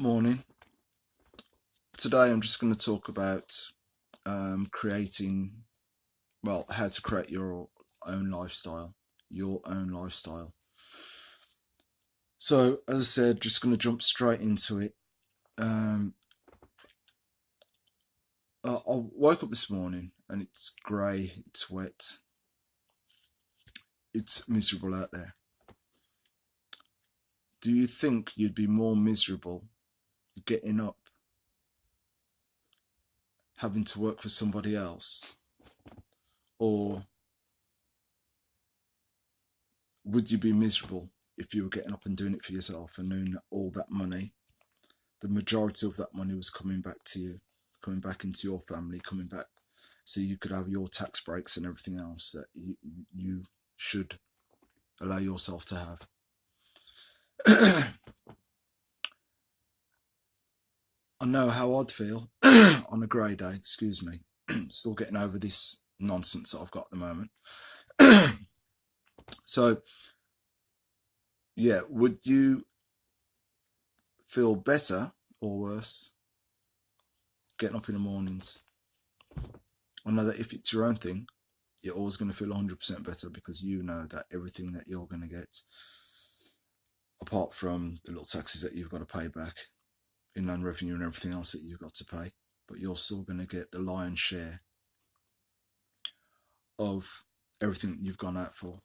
Morning. Today I'm just going to talk about how to create your own lifestyle. So, as I said, just going to jump straight into it. I woke up this morning and it's grey, it's wet, it's miserable out there. Do you think you'd be more miserable getting up, having to work for somebody else, or would you be miserable if you were getting up and doing it for yourself and knowing that all that money, the majority of that money was coming back to you, coming back into your family, coming back so you could have your tax breaks and everything else that you should allow yourself to have? I know how I'd feel on a grey day, excuse me. Still getting over this nonsense that I've got at the moment. So, yeah, would you feel better or worse getting up in the mornings? I know that if it's your own thing, you're always going to feel 100% better because you know that everything that you're going to get, apart from the little taxes that you've got to pay back, inland revenue and everything else that you've got to pay, but you're still going to get the lion's share of everything that you've gone out for.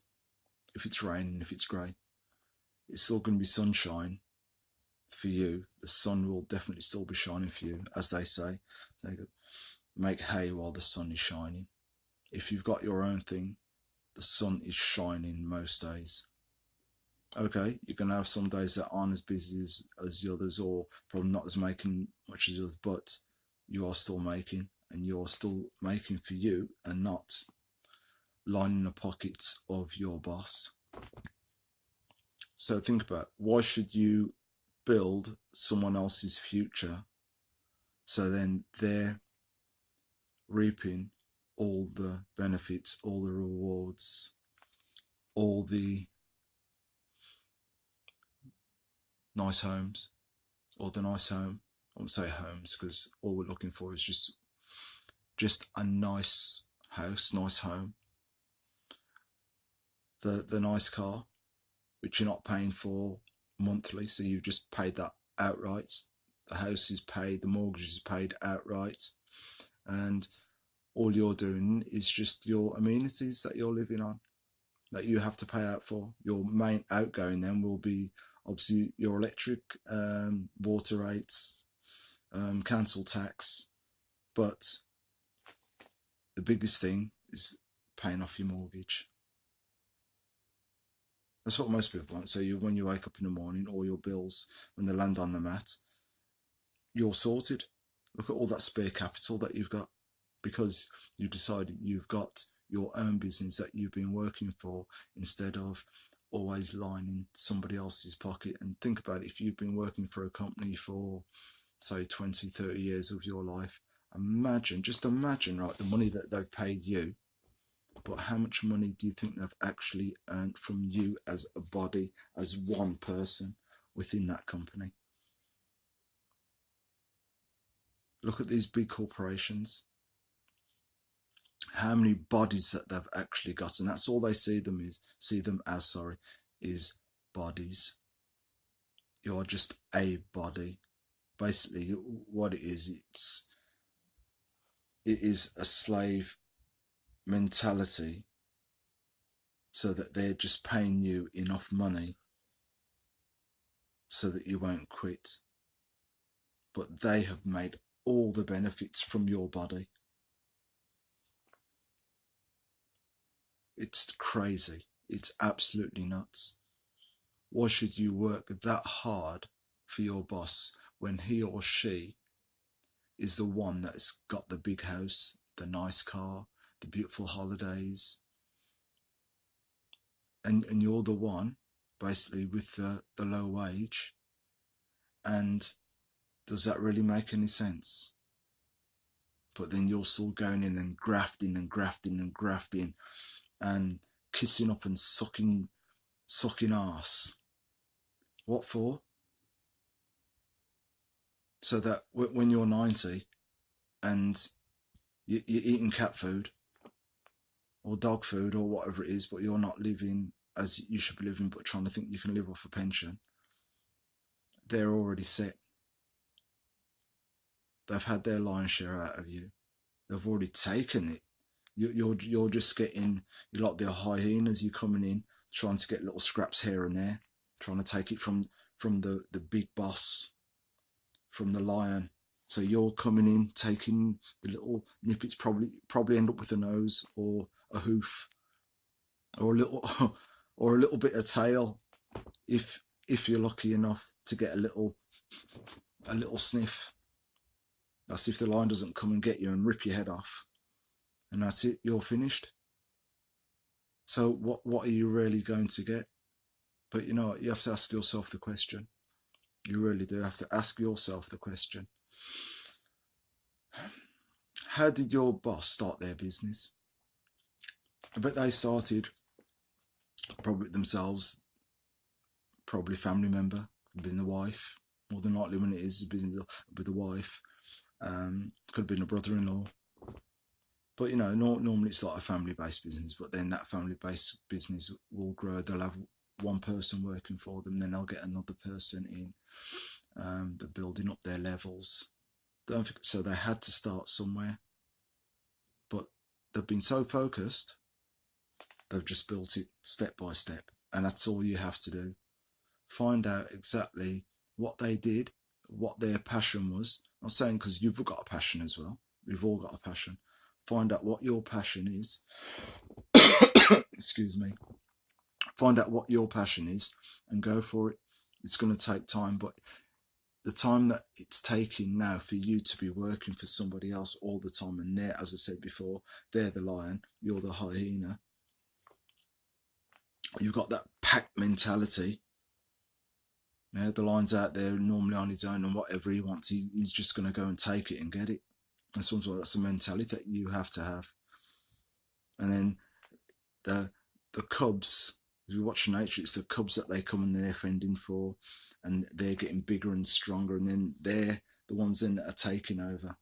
If it's raining, if it's grey, it's still going to be sunshine for you. The sun will definitely still be shining for you, as they say. They make hay while the sun is shining. If you've got your own thing, the sun is shining most days. Okay, you're going to have some days that aren't as busy as the others, or probably not as making much as others, but you are still making, and you're still making for you and not lining the pockets of your boss. So think about, why should you build someone else's future so then they're reaping all the benefits, all the rewards, all the nice homes, or the nice home? I won't say homes because all we're looking for is just a nice house, nice home. The nice car, which you're not paying for monthly, so you've just paid that outright. The house is paid, the mortgage is paid outright, and all you're doing is just your amenities that you're living on, that you have to pay out for. Your main outgoing then will be obviously your electric, water rates, council tax, but the biggest thing is paying off your mortgage. That's what most people want. So when you wake up in the morning, all your bills, when they land on the mat, you're sorted. Look at all that spare capital that you've got because you decided you've got your own business that you've been working for instead of always lining somebody else's pocket. And think about it, if you've been working for a company for, say, 20, 30 years of your life, just imagine, right, the money that they've paid you, but how much money do you think they've actually earned from you as a body, as one person within that company? Look at these big corporations, how many bodies that they've actually got, and that's all they see them as is bodies. You're just a body. Basically what it is a slave mentality, so that they're just paying you enough money so that you won't quit, but they have made all the benefits from your body. It's crazy. It's absolutely nuts. Why should you work that hard for your boss when he or she is the one that's got the big house, the nice car, the beautiful holidays, and you're the one basically with the low wage? And does that really make any sense? But then you're still going in and grafting and grafting and grafting and kissing up and sucking ass. What for? so that when you're 90 and you're eating cat food or dog food or whatever it is, but you're not living as you should be living, but trying to think you can live off a pension, they're already set. They've had their lion's share out of you. They've already taken it. You're just getting, you're like the hyenas. You're coming in, trying to get little scraps here and there, trying to take it from the big boss, from the lion. So you're coming in, taking the little nippets, probably end up with a nose or a hoof, or a little or a little bit of tail, if you're lucky enough to get a little sniff. That's if the lion doesn't come and get you and rip your head off, and that's it. You're finished. So what are you really going to get? But you know what? You have to ask yourself the question. You really do have to ask yourself the question. How did your boss start their business? I bet they started probably themselves, probably family member, been the wife. More than likely, when it is a business with the wife, could have been a brother-in-law. But you know, normally it's like a family-based business. But then that family-based business will grow. They'll have one person working for them, then they'll get another person in. They're building up their levels. So they had to start somewhere. But they've been so focused, they've just built it step by step. And that's all you have to do. Find out exactly what they did, what their passion was. I'm saying because you've got a passion as well. We've all got a passion. Find out what your passion is. Excuse me. Find out what your passion is and go for it. It's going to take time, but the time that it's taking now for you to be working for somebody else all the time, and they're, as I said before, they're the lion, you're the hyena. You've got that pack mentality. Yeah, the lion's out there normally on his own, and whatever he wants, he's just going to go and take it and get it. And sometimes that's a mentality that you have to have. And then the cubs, if you watch nature, it's the cubs that they come and they're fending for, and they're getting bigger and stronger, and then they're the ones then that are taking over.